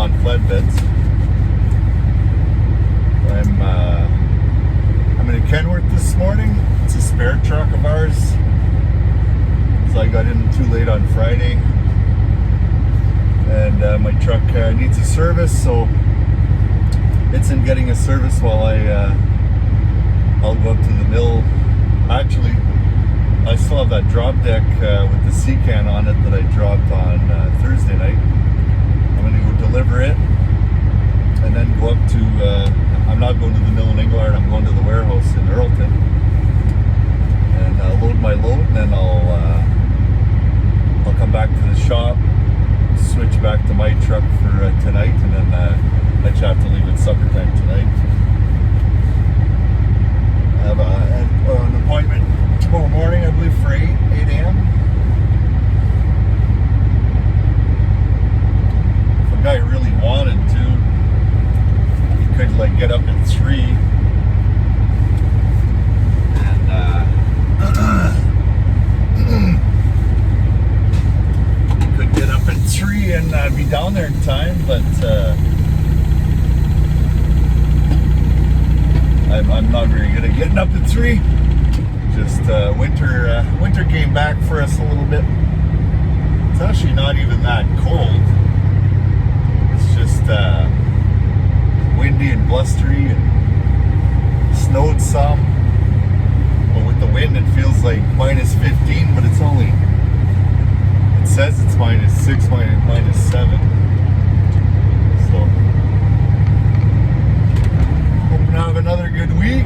on flatbeds. I'm in Kenworth this morning. It's a spare truck of ours. So I got in too late on Friday. And my truck needs a service, so it's in getting a service while I'll go up to the mill. Actually, I still have that drop deck with the SeaCan on it that I dropped on Thursday night. I'm going to go deliver it and then go up to, I'm not going to the mill in Englard, I'm going to the warehouse in Earlton and load my load, and then I'll come back to the shop, switch back to my truck for tonight, and then I just have to leave at supper time tonight. I have an appointment tomorrow morning, I believe, for 8 a.m. If a guy really wanted to, he could like get up at 3 and he could get up at 3 and be down there in time, but I'm not very good at getting up at 3. Just winter came back for us a little bit. It's actually not even that cold. It's just windy and blustery and snowed some. But with the wind it feels like minus 15, but it's only, it says it's minus 6, minus 7. So hoping to have another good week.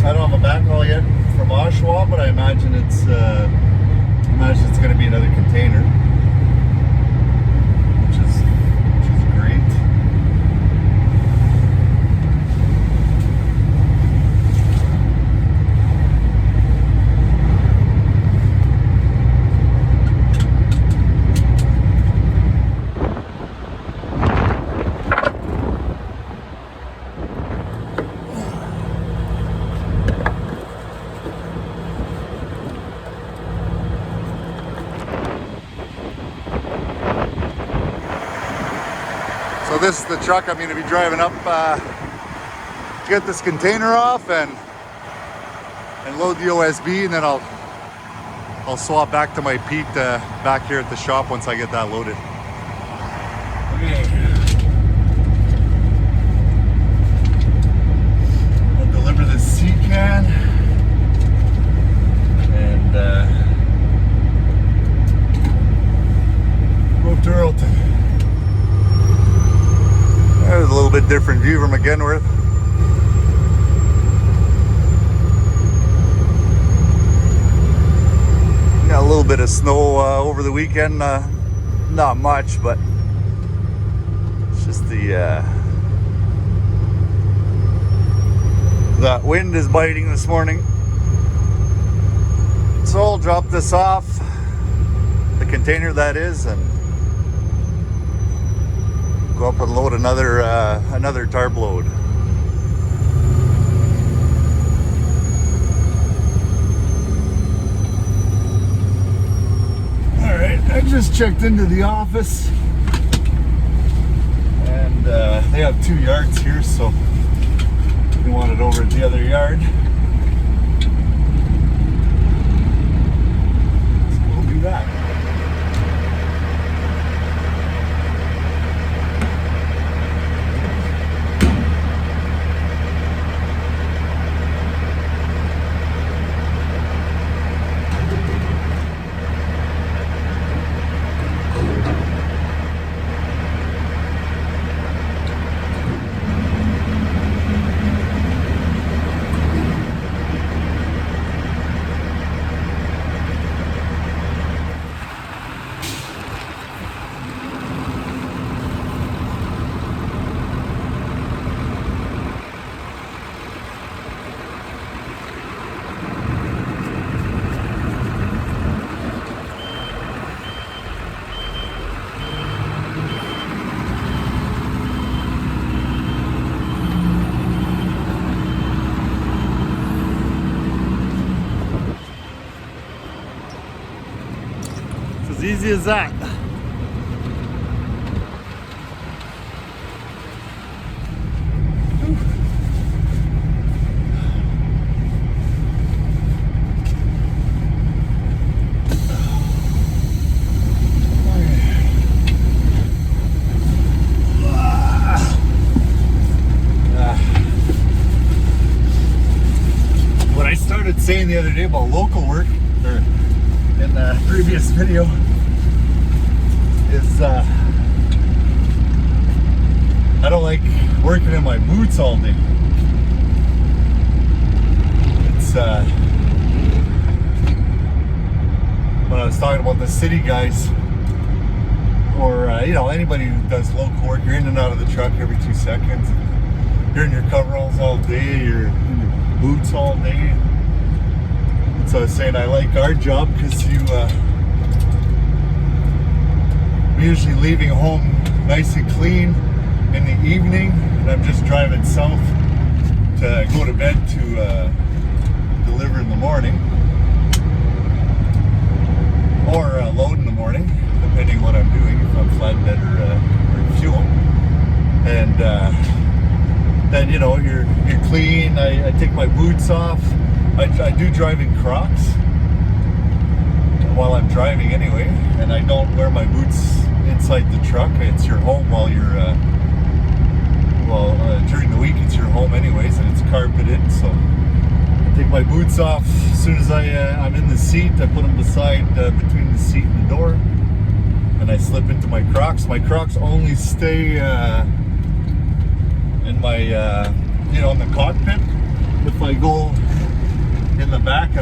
I don't have a backhaul yet from Oshawa, but I imagine it's going to be another container, which is great. So this is the truck I'm going to be driving up to get this container off and load the OSB, and then I'll swap back to my Pete back here at the shop once I get that loaded. Okay. I'll deliver this SeaCan and go up to Earlton. There's a little bit different view from Kenworth. Got a little bit of snow over the weekend, not much, but it's just that wind is biting this morning. So I'll drop this off, the container that is, and go up and load another tarp load. All right, I just checked into the office, and they have 2 yards here, so we want it over at the other yard. So we'll do that. As easy as that. saying the other day about local work, or in the previous video, is I don't like working in my boots all day. It's when I was talking about the city guys, or you know, anybody who does local work, you're in and out of the truck every 2 seconds. You're in your coveralls all day, you're in your boots all day. And so I was saying I like our job because we're usually leaving home nice and clean in the evening, and I'm just driving south to go to bed to deliver in the morning, or load in the morning, depending on what I'm doing, if I'm flatbed or fuel. And then, you know, you're clean. I take my boots off. I do drive in Crocs while I'm driving anyway, and I don't wear my boots inside the truck. It's your home while you're during the week it's your home anyways, and it's carpeted, so I take my boots off as soon as I'm in the seat. I put them beside between the seat and the door, and I slip into my Crocs. My Crocs only stay in my you know, in the cockpit. If I go in the back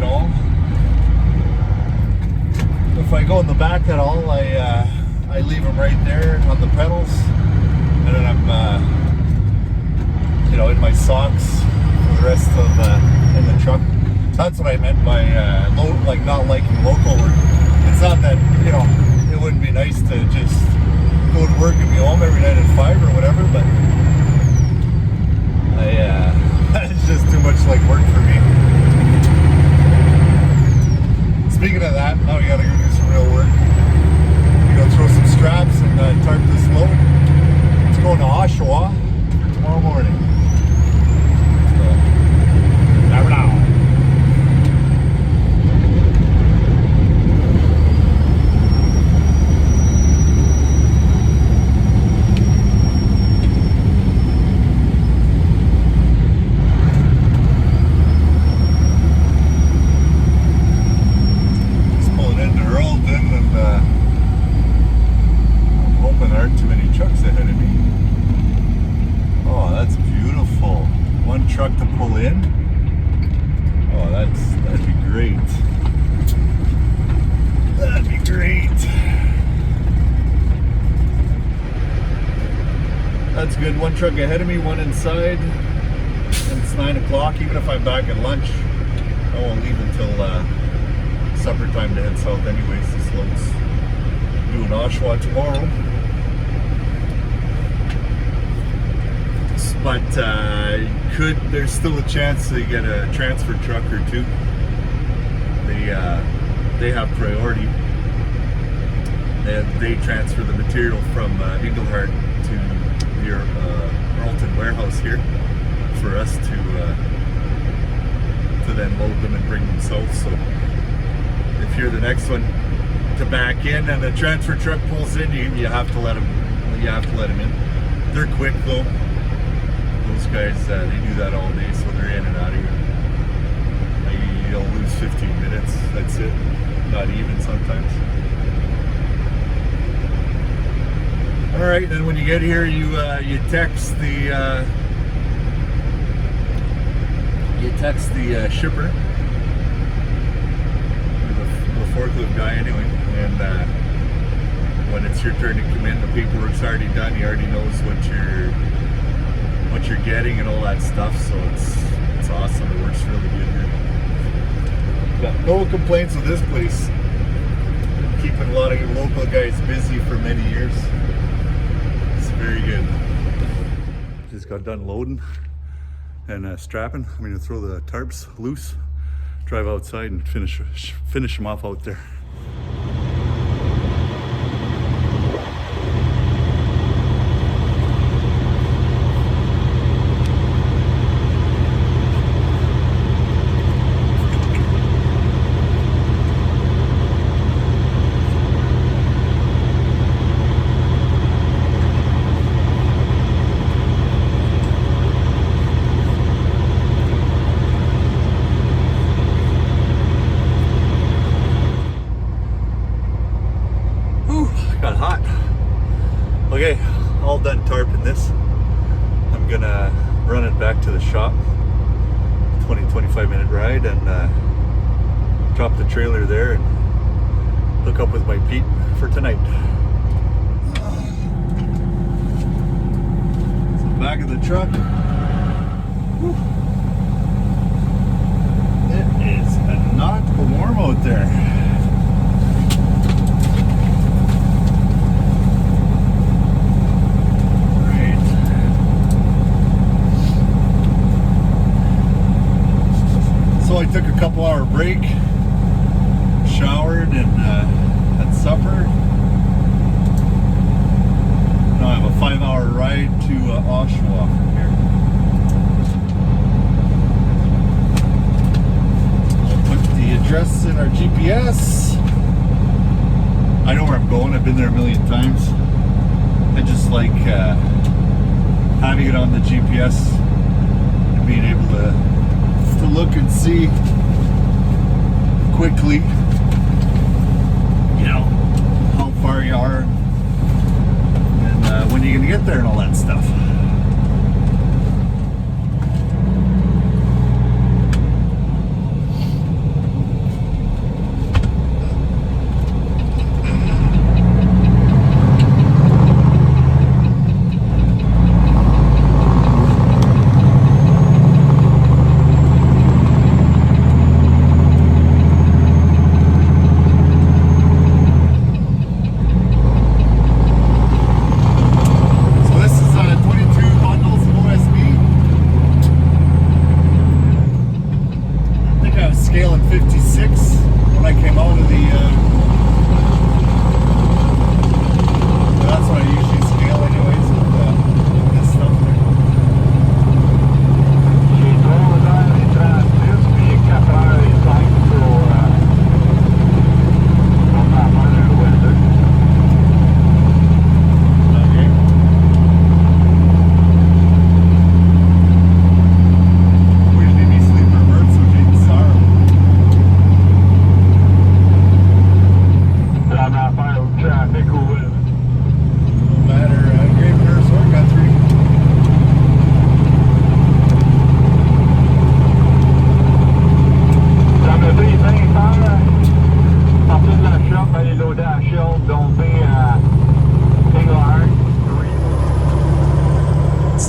at all, I leave them right there on the pedals, and then I'm you know, in my socks for the rest of in the truck. That's what I meant by like not liking local work. It's not that, you know, it wouldn't be nice to just go to work and be home every night at 5 or whatever, but it's just too much like work for me. Speaking of that, now we gotta go do some real work. We go throw some straps and tarp this load. It's going to Oshawa for tomorrow morning. Never know. Just pulling into Earlton, and I'm hoping there aren't too many trucks ahead of me. Oh, that's beautiful. One truck to pull in. Oh, that'd be great. That'd be great. That's good. One truck ahead of me, one inside. And it's 9 o'clock. Even if I'm back at lunch, I won't leave until supper time to head south anyways. This load's doing Oshawa tomorrow. But there's still a chance to get a transfer truck or two. They have priority. They transfer the material from Englehart to the Earlton warehouse here for us to then load them and bring them south. So if you're the next one to back in and the transfer truck pulls in, you have to let them. You have to let them in. They're quick though. Those guys, they do that all day, so they're in and out of here. You'll lose 15 minutes, that's it. Not even sometimes. Alright, then when you get here, you text the shipper, or the forklift guy anyway, and when it's your turn to come in, the paperwork's already done. He already knows what you're getting and all that stuff, so it's awesome. It works really good here. Got no complaints with this place. Keeping a lot of local guys busy for many years. It's very good. Just got done loading and strapping. I'm going to throw the tarps loose, drive outside and finish them off out there. 45-minute ride and drop the trailer there and hook up with my Pete for tonight. So back of the truck. Whew. It is not warm out there. So I took a couple hour break, showered, and had supper. Now I have a 5-hour ride to Oshawa from here. I'll put the address in our GPS. I know where I'm going, I've been there a million times. I just like having it on the GPS and being able to look and see quickly, you know, how far you are and when you're gonna get there and all that stuff. Scaling 56 when I came out of the that's what I usually scale anyways with this stuff there.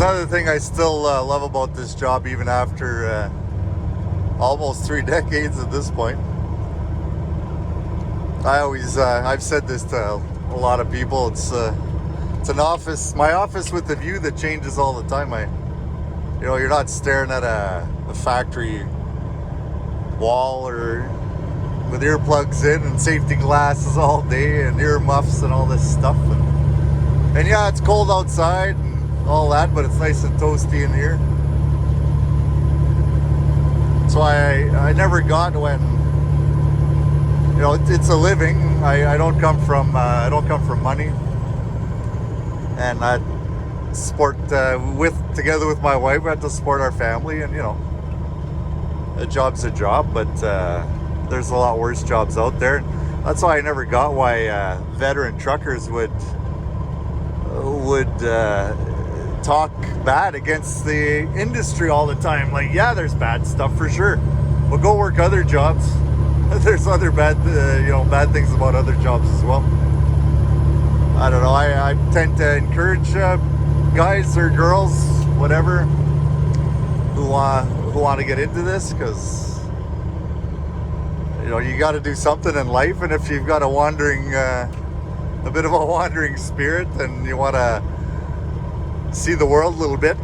Another thing I still love about this job, even after almost 3 decades at this point. I've said this to a lot of people. It's an office, my office with a view that changes all the time. You're not staring at a factory wall or with earplugs in and safety glasses all day and earmuffs and all this stuff. And yeah, it's cold outside and all that, but it's nice and toasty in here. So I never got when, it's a living. I don't come from money, and I support together with my wife. We have to support our family, and a job's a job, but there's a lot worse jobs out there. That's why I never got why veteran truckers would talk bad against the industry all the time. Like, yeah, there's bad stuff for sure, but go work other jobs. There's other bad things about other jobs as well. I don't know. I tend to encourage guys or girls, whatever, who want to get into this, because you got to do something in life, and if you've got a bit of a wandering spirit, and you want to see the world a little bit.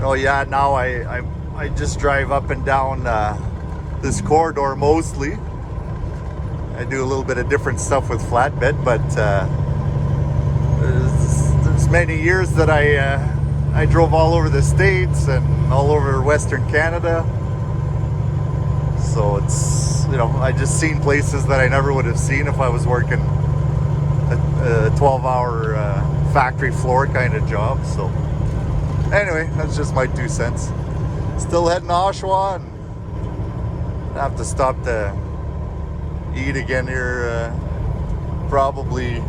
Now I just drive up and down this corridor mostly. I do a little bit of different stuff with flatbed, but there's many years that I drove all over the States and all over Western Canada. So it's, I just seen places that I never would have seen if I was working a 12-hour factory floor kind of job. So anyway, that's just my 2 cents. Still heading to Oshawa, and I have to stop to eat again here, probably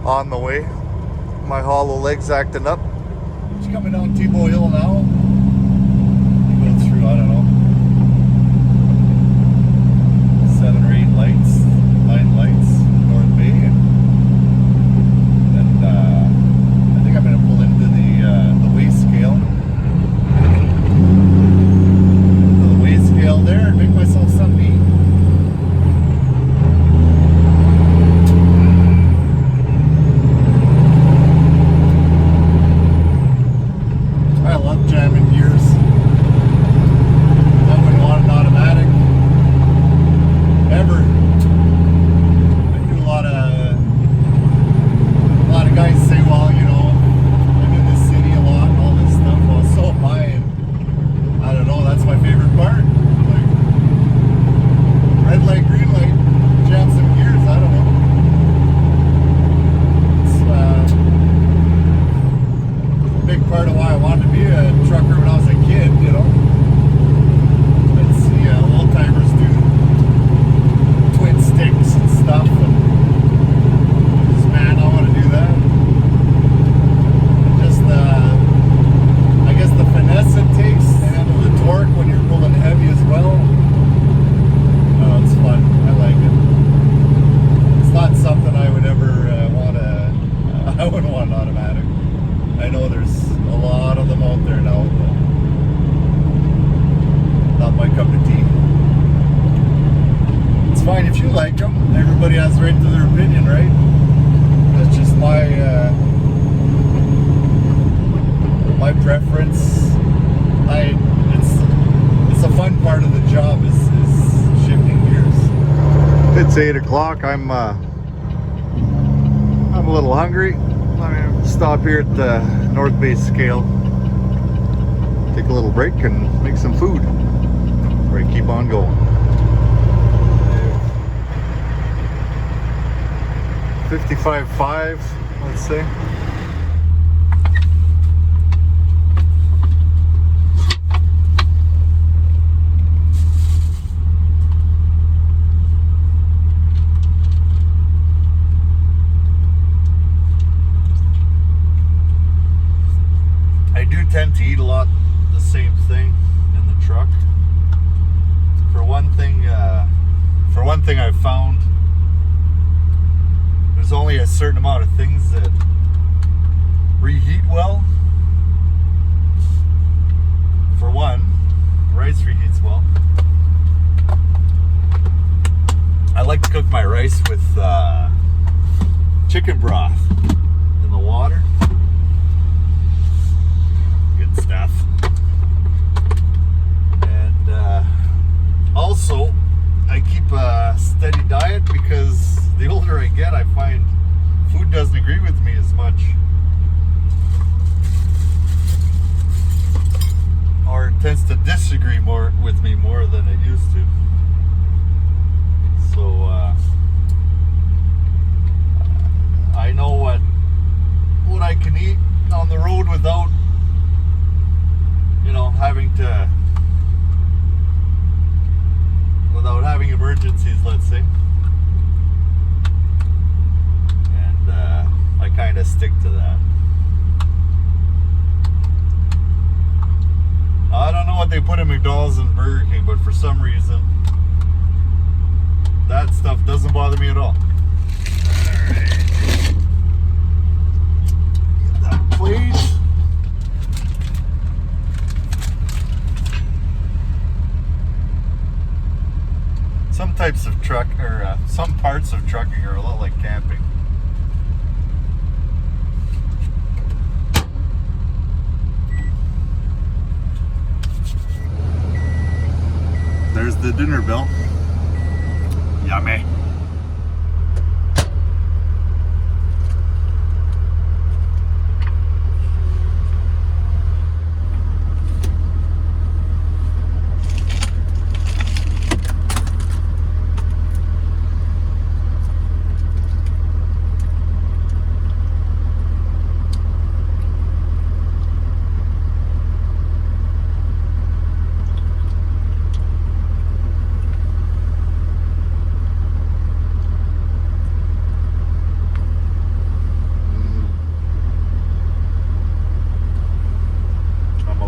on the way. My hollow leg's acting up. Just coming down Tebow Hill now. Go through, I don't right to their opinion, right? That's just my preference. It's a fun part of the job is shifting gears. It's 8 o'clock. I'm a little hungry. I'm gonna stop here at the North Bay Scale, take a little break and make some food. Right, keep on going. 55.5, let's say. I do tend to eat a lot the same thing in the truck. For one thing I've found, there's only a certain amount of things that reheat well. For one, rice reheats well. I like to cook my rice with chicken broth in the water. Good stuff. And also, I keep a steady diet because the older I get, I find food doesn't agree with me as much, or it tends to disagree with me more than it used to. So I know what I can eat on the road without, without having emergencies, let's say. And I kind of stick to that. I don't know what they put in McDonald's and Burger King, but for some reason, that stuff doesn't bother me at all. Alright. Get that plate. Some types of truck, or some parts of trucking are a lot like camping. There's the dinner bell. Yummy.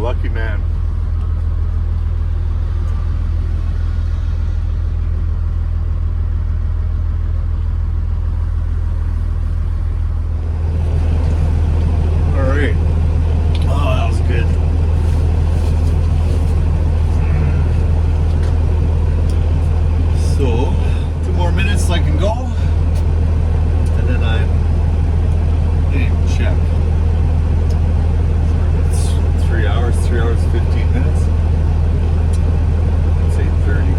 Lucky man. All right. Oh, that was good. So, 2 more minutes I can go, and then I didn't even check. 3 hours, 15 minutes. It's 8:30.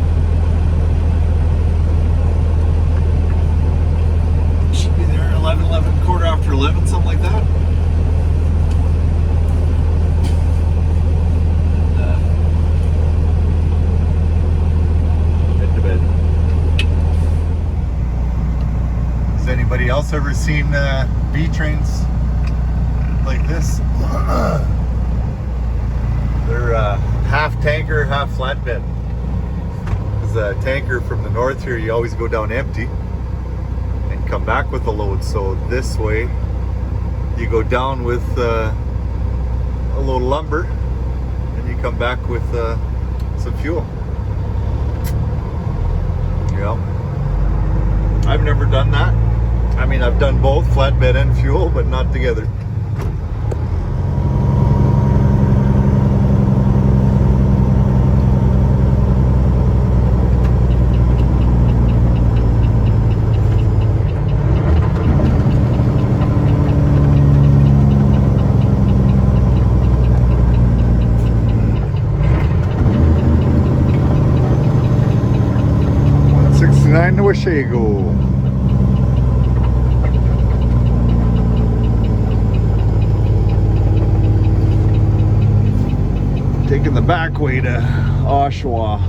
Should be there 11, quarter after 11, something like that. Head to bed. Has anybody else ever seen B trains like this? They're half tanker, half flatbed. As a tanker from the north here, you always go down empty and come back with a load. So this way, you go down with a load of lumber, and you come back with some fuel. Yeah, I've never done that. I mean, I've done both, flatbed and fuel, but not together. Oshawa. Taking the back way to Oshawa.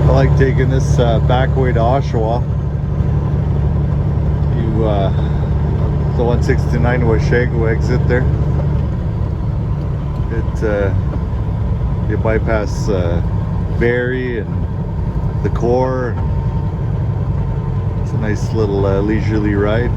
I like taking this back way to Oshawa. The 169 Oshawa exit there. You bypass Barrie and the core. It's a nice little leisurely ride.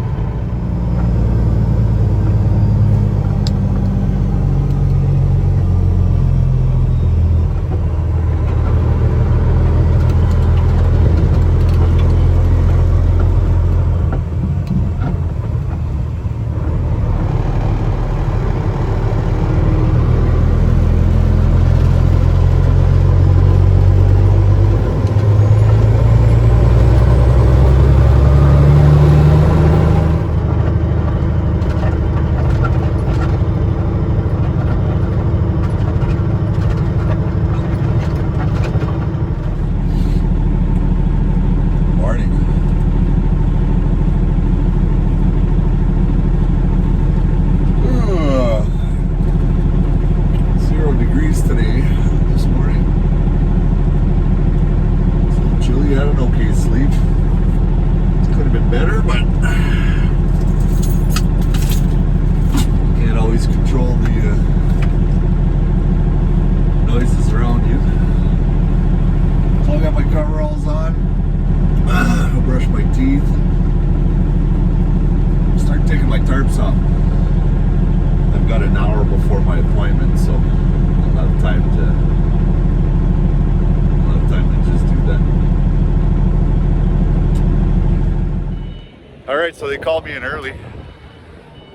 Alright, so they called me in early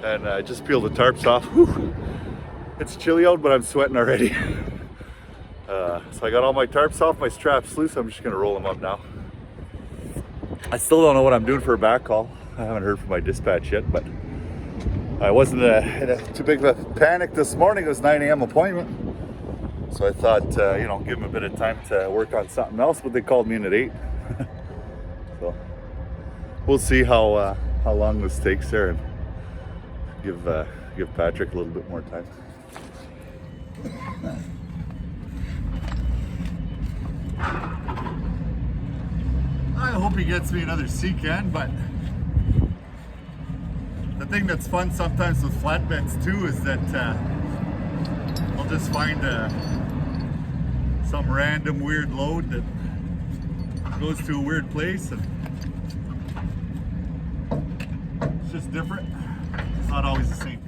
and I just peeled the tarps off. Whew. It's chilly out, but I'm sweating already. So I got all my tarps off, my straps loose. I'm just gonna roll them up now. I still don't know what I'm doing for a back call. I haven't heard from my dispatch yet, but I wasn't in too big of a panic this morning. It was 9 a.m. appointment. So I thought, you know, give them a bit of time to work on something else, but they called me in at 8. So we'll see how long this takes there and give Patrick a little bit more time. I hope he gets me another SeaCan, but the thing that's fun sometimes with flatbeds too is that I'll just find some random weird load that goes to a weird place, and it's just different. It's not always the same.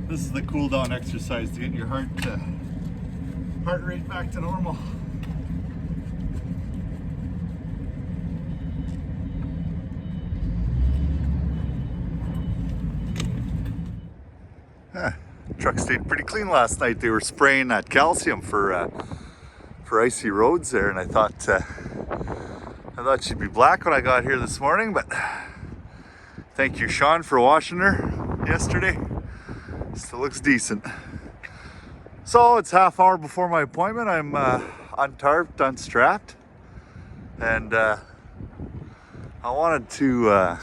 This is the cool down exercise to get your heart rate back to normal. Truck stayed pretty clean last night. They were spraying that calcium for icy roads there, and I thought she'd be black when I got here this morning, but thank you, Sean, for washing her yesterday. Still looks decent. So it's half hour before my appointment. I'm untarped, unstrapped, and I wanted to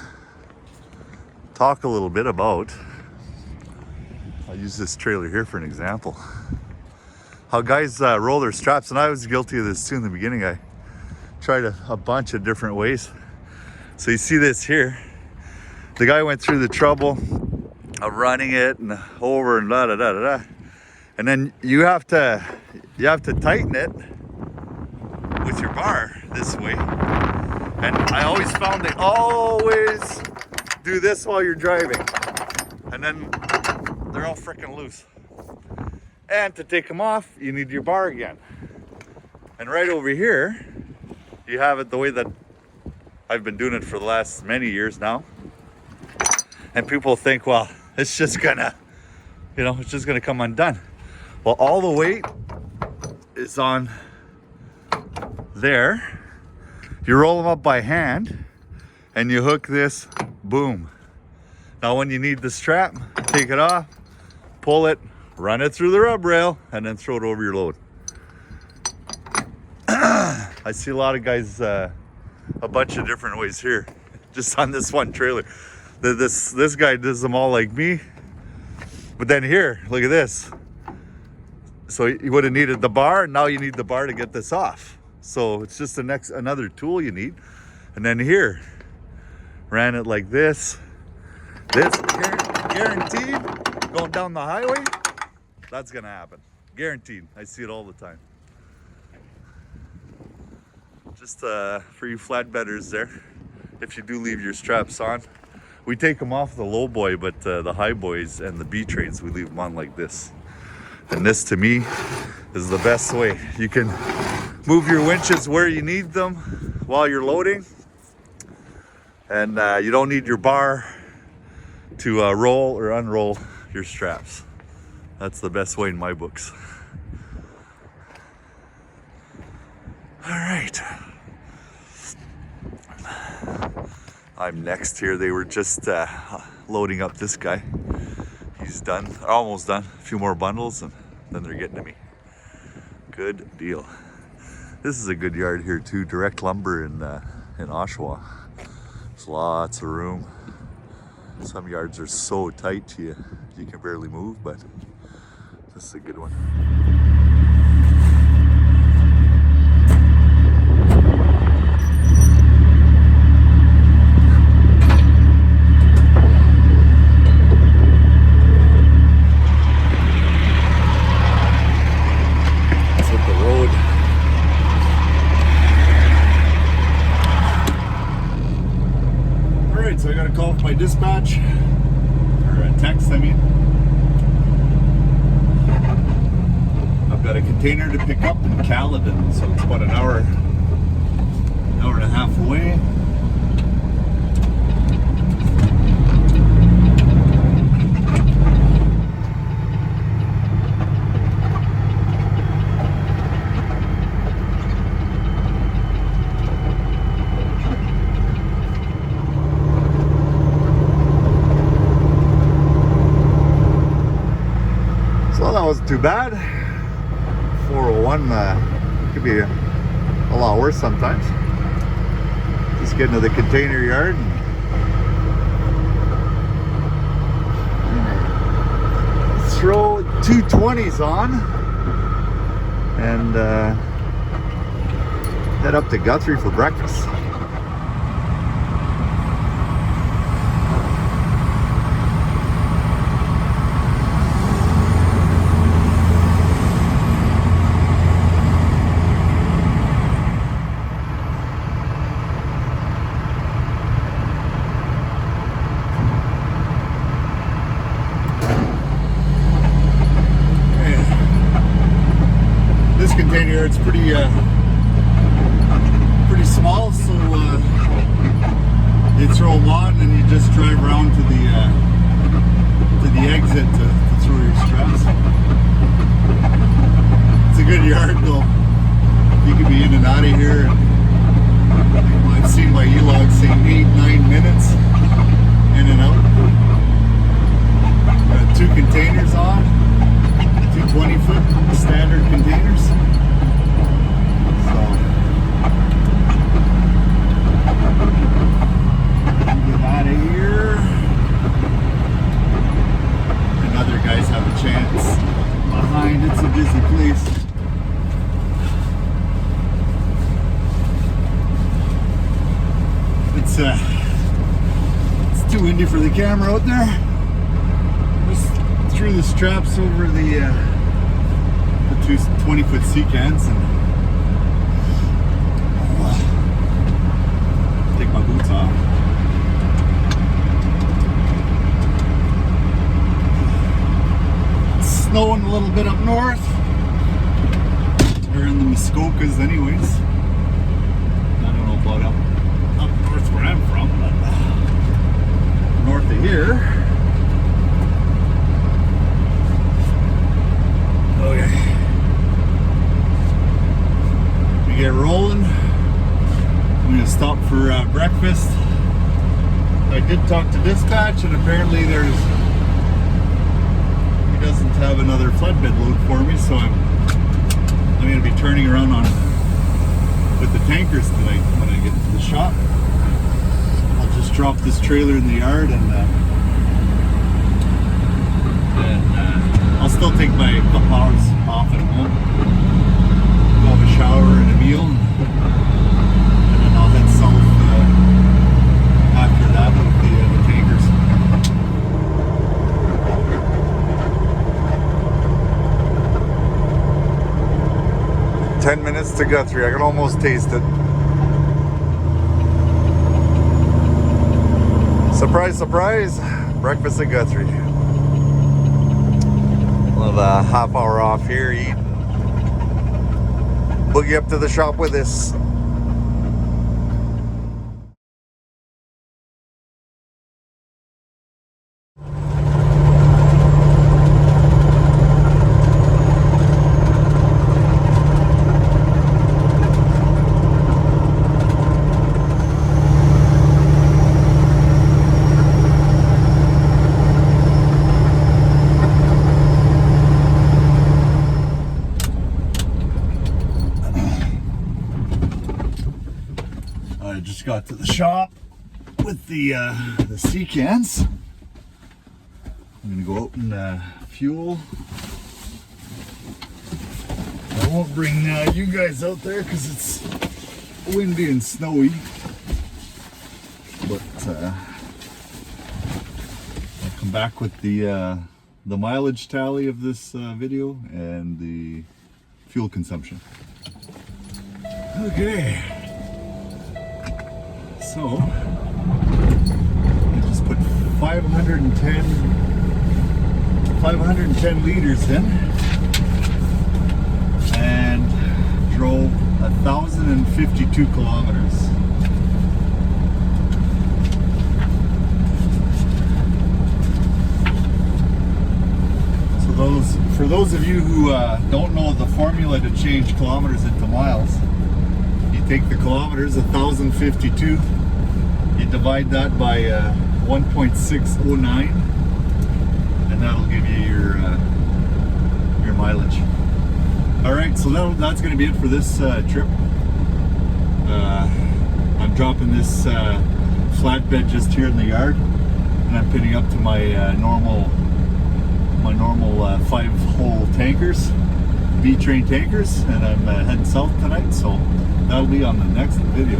talk a little bit about, I'll use this trailer here for an example, how guys roll their straps. And I was guilty of this too in the beginning. I tried a bunch of different ways. So you see this here, the guy went through the trouble of running it and over and da da da da da, and then you have to tighten it with your bar this way. And I always found they always do this while you're driving, and then they're all freaking loose. And to take them off, you need your bar again. And right over here, you have it the way that I've been doing it for the last many years now. And people think, well, it's just gonna, you know, it's just gonna come undone. Well, all the weight is on there. You roll them up by hand and you hook this, boom. Now when you need the strap, take it off, pull it, run it through the rub rail, and then throw it over your load. I see a lot of guys a bunch of different ways here, just on this one trailer. This guy does them all like me. But then here, look at this. So you would have needed the bar, now you need the bar to get this off. So it's just another tool you need. And then here, ran it like this. This guaranteed, going down the highway, that's gonna happen. Guaranteed, I see it all the time. Just for you flatbedders there, if you do leave your straps on, we take them off the low boy, but the high boys and the B trains, we leave them on like this. And this to me is the best way. You can move your winches where you need them while you're loading. And you don't need your bar to roll or unroll your straps. That's the best way in my books. All right. I'm next here. They were just loading up this guy. He's done, almost done. A few more bundles and then they're getting to me. Good deal. This is a good yard here too. Direct lumber in Oshawa. There's lots of room. Some yards are so tight you can barely move, but this is a good one. So I got a call from my dispatch, or a text, I mean. I've got a container to pick up in Caledon, so it's about an hour and a half away. Well, that wasn't too bad. 401 could be a lot worse sometimes. Just getting to the container yard and throw 220s on and head up to Guthrie for breakfast. Container, it's pretty small, so you throw them on and you just drive around to the exit to throw your straps. It's a good yard though. You can be in and out of here. I've seen my e-log say 8-9 minutes in and out. Got 2 containers on, 2 20-foot standard containers. Get out of here. And other guys have a chance behind. It's a busy place. It's too windy for the camera out there. Just threw the straps over the 2 20-foot SeaCans and take my boots off. It's snowing a little bit up north. We're in the Muskokas anyways. I don't know about up north where I'm from, but north of here. I did talk to dispatch, and apparently he doesn't have another flatbed load for me, so I'm going to be turning around with the tankers tonight when I get to the shop. I'll just drop this trailer in the yard, and I'll still take my couple hours off at home, go have a shower and a meal, and then I'll head south after that with the tankers. 10 minutes to Guthrie. I can almost taste it. Surprise, surprise! Breakfast at Guthrie. We'll have a half hour off here, eat, boogie up to the shop with us. I just got to the shop with the SeaCans. I'm gonna go out and fuel. I won't bring you guys out there because it's windy and snowy. But I'll come back with the mileage tally of this video and the fuel consumption. Okay. So, I just put 510 liters in and drove 1,052 kilometers. So for those of you who don't know the formula to change kilometers into miles, you take the kilometers, 1,052, you divide that by 1.609, and that'll give you your mileage. All right, so that's going to be it for this trip. I'm dropping this flatbed just here in the yard, and I'm pinning up to my normal 5-hole tankers, B-train tankers, and I'm heading south tonight, so that'll be on the next video.